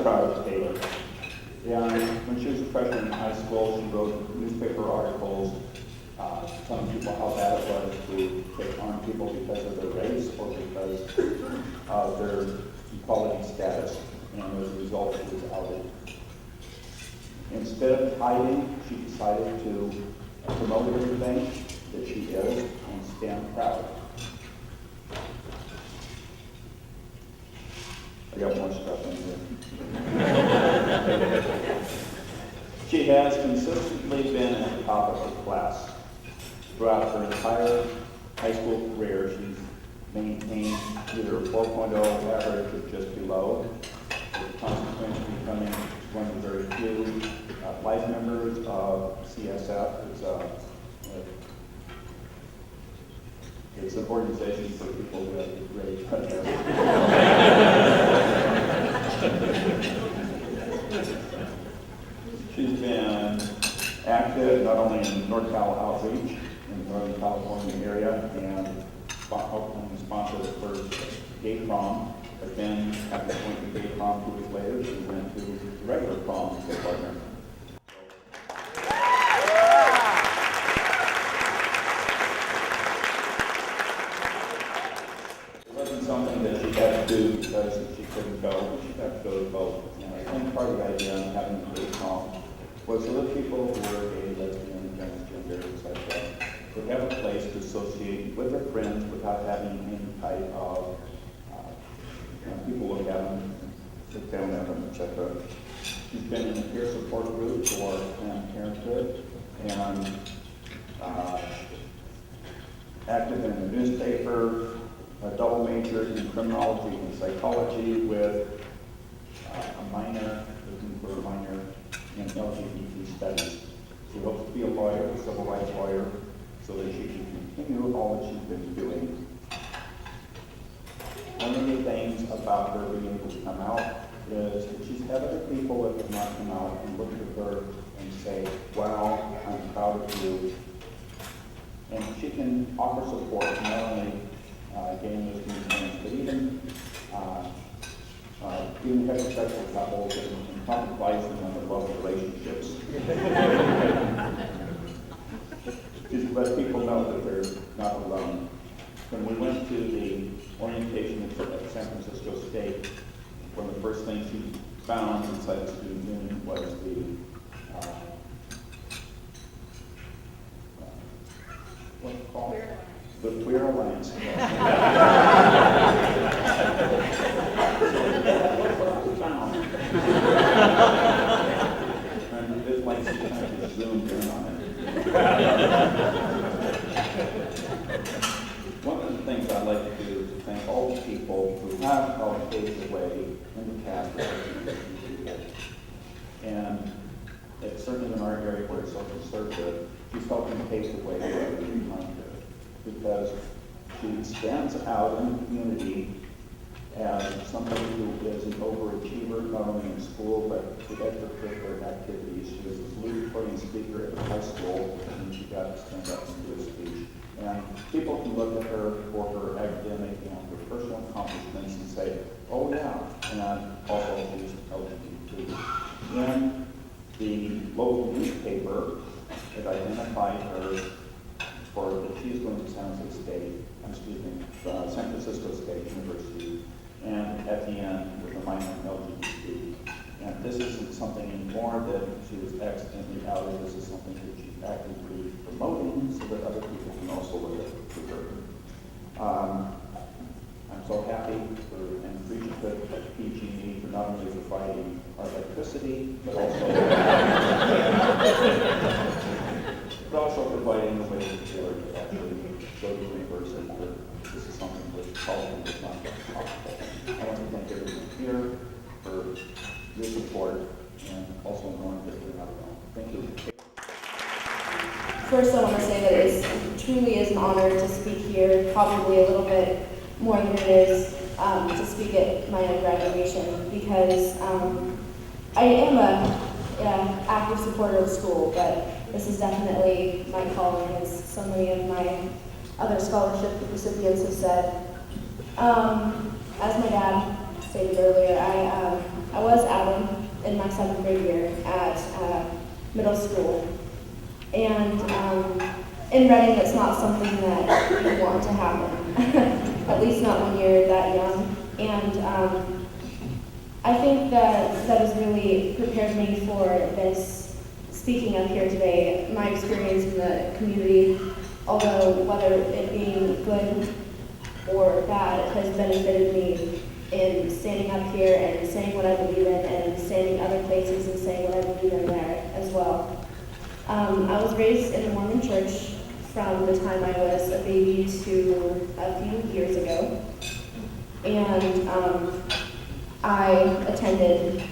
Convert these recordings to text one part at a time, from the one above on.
very proud of Taylor. And when she was a freshman in high school, she wrote newspaper articles telling people how bad it was to take on people because of their race or because of their equality status. And as a result, she was outed. Instead of hiding, she decided to promote everything that she is and stand proud. I got more stuff in here. She has consistently been at the top of her class. Throughout her entire high school career, she's maintained either a 4.0 average or just below, with consequence becoming one of the very few life members of CSF. It's an organization for people who have great country. She's been active not only in NorCal outreach in the Northern California area and helping sponsor the first gay prom, but then at the point of gay prom 2 weeks later, she went to the regular prom with her partner. It wasn't something that she had to do because she couldn't go, but she had to go to both. And I think part of the idea of having a gay prom was so that people who were gay, lesbian, transgender, etc., would have a place to associate with their friends without having any type of people look at them, look down at them, etc. She's been in a peer support group for Planned Parenthood and active in the newspaper, a double major in criminology and psychology with a minor, looking for a minor in LGBT studies. She hopes to be a lawyer, a civil rights lawyer, so that she can continue all that she's been doing. One of the things about her being able to come out is that she's had other people that have not come out and look at her and say, wow, I'm proud of you. And she can offer support not only gay and lesbian friends, but even heterosexual couples and help advise them on their love relationships. Just let people know that they're not alone. When we went to the orientation at San Francisco State, one of the first things she found inside the student union was what's it called? The Queer Alliance. And it's like she kind of just zoomed in on it. One of the things I'd like to do is to thank all the people who have helped pave the way in the past. And it's certainly in our area where it's so conservative, she's helping pave the way for other people because she stands out in the community as somebody who is an overachiever, not only in school, but with extracurricular activities. She was a salutatorian speaker at the high school, and she got to stand up and do a speech. And people can look at her for her academic and her personal accomplishments and say, oh yeah, and also she's LGBT. And the local newspaper had identified her for that she's going to San Francisco State University, and at the end with a minor in LGBT. And this isn't something anymore that she was accidentally outed. This is something that she's actively promoting so that other people can also look at her. I'm so happy and appreciative of PG&E for not only providing our electricity, but also providing the way to Taylor to actually go to university. This is something which probably is not possible. I want to thank everyone here for your support and also knowing that we're not alone. Thank you. First, I want to say that it truly is an honor to speak here, probably a little bit more than it is to speak at my graduation, because I am an active supporter of school, but this is definitely my calling, as so many of my other scholarship recipients have said. As my dad stated earlier, I was Adam in my 7th grade year at middle school. And in Reading, that's not something that you want to happen, at least not when you're that young. And I think that has really prepared me for this speaking up here today. My experience in the community, although whether it being good or bad, has benefited me in standing up here and saying what I believe in and standing other places and saying what I believe in there as well. I was raised in the Mormon church from the time I was a baby to a few years ago. And I attended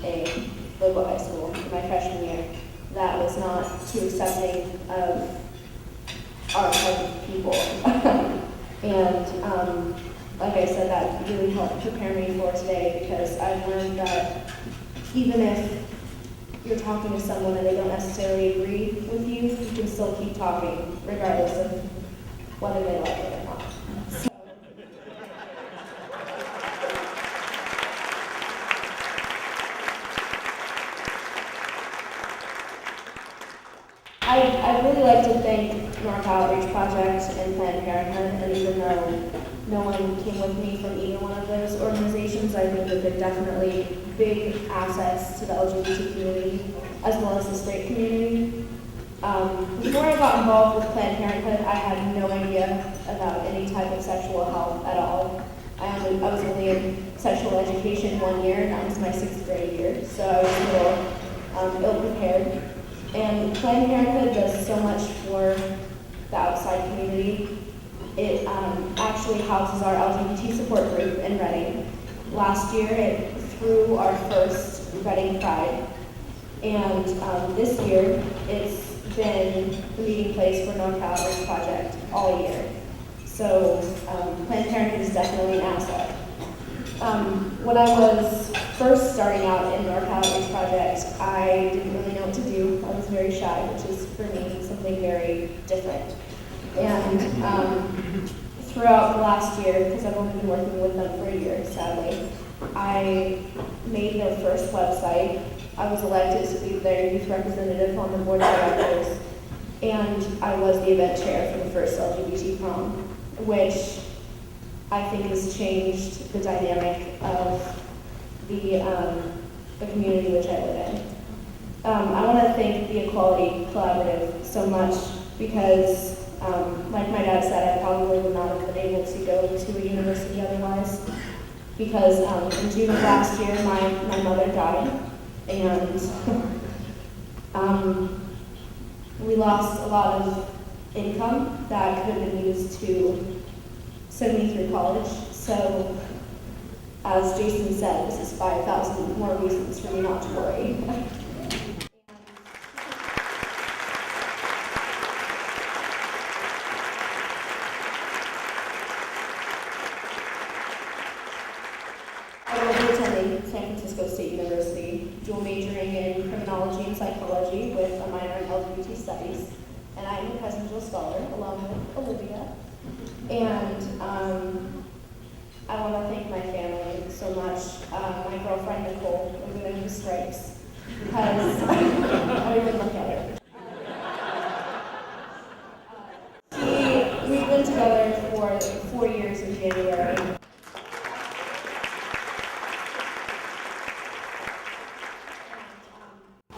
a local high school in my freshman year that was not too accepting of our type of people. And like I said, that really helped prepare me for today, because I've learned that even if you're talking to someone and they don't necessarily agree with you, you can still keep talking regardless of whether they like it or not. So. I'd really like to thank North Outreach Project and Planned Parenthood, and even though no one came with me from either one of those organizations, I think that they're definitely big assets to the LGBT community as well as the straight community. Before I got involved with Planned Parenthood, I had no idea about any type of sexual health at all. I was only in sexual education 1 year, and that was my 6th grade year, so I was a little ill-prepared. And Planned Parenthood does so much for the outside community. It actually houses our LGBT support group in Reading. Last year, it threw our first Reading Pride. And this year, it's been the meeting place for North Outreach Project all year. So Planned Parenthood is definitely an asset. When I was first starting out in North Outreach Project, I didn't really know what to do. I was very shy, which is for me something very different. And throughout the last year, because I've only been working with them for a year, sadly, I made their first website. I was elected to be their youth representative on the board of directors, and I was the event chair for the first LGBT prom, which I think has changed the dynamic of the community which I live in. I want to thank the Equality Collaborative so much because, like my dad said, I probably would not have been able to go to a university otherwise, because in June of last year, my mother died, and we lost a lot of income that could have been used to send me through college. So, as Jason said, this is 5,000 more reasons for me not to worry. I will be attending San Francisco State University, dual majoring in criminology and psychology with a minor in LGBT studies. And I am a presidential scholar along with Olivia. And I want to thank my family so much. My girlfriend Nicole, we're going to do stripes because I don't even look at her. We've been together for 4 years in January.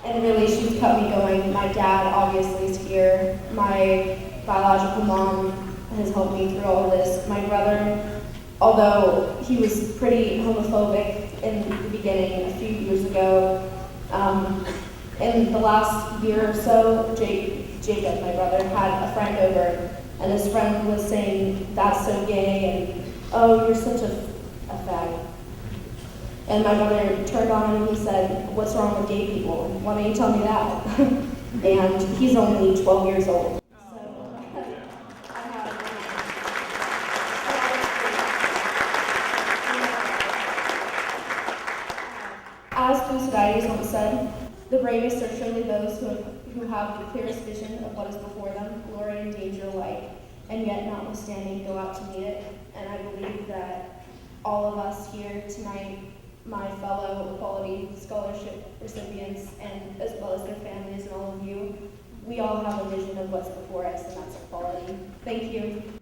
And really, she's kept me going. My dad obviously is here. My biological mom has helped me through all of this. My brother, although he was pretty homophobic in the beginning a few years ago, in the last year or so, Jacob, my brother, had a friend over, and his friend was saying, "That's so gay," and "Oh, you're such a fag." And my brother turned on him and he said, "What's wrong with gay people? Why don't you tell me that?" And he's only 12 years old. As Thucydides once said, the bravest are surely those who have the clearest vision of what is before them, glory and danger alike, and yet notwithstanding go out to meet it. And I believe that all of us here tonight my fellow Equality Scholarship recipients, and as well as their families and all of you. We all have a vision of what's before us, and that's equality. Thank you.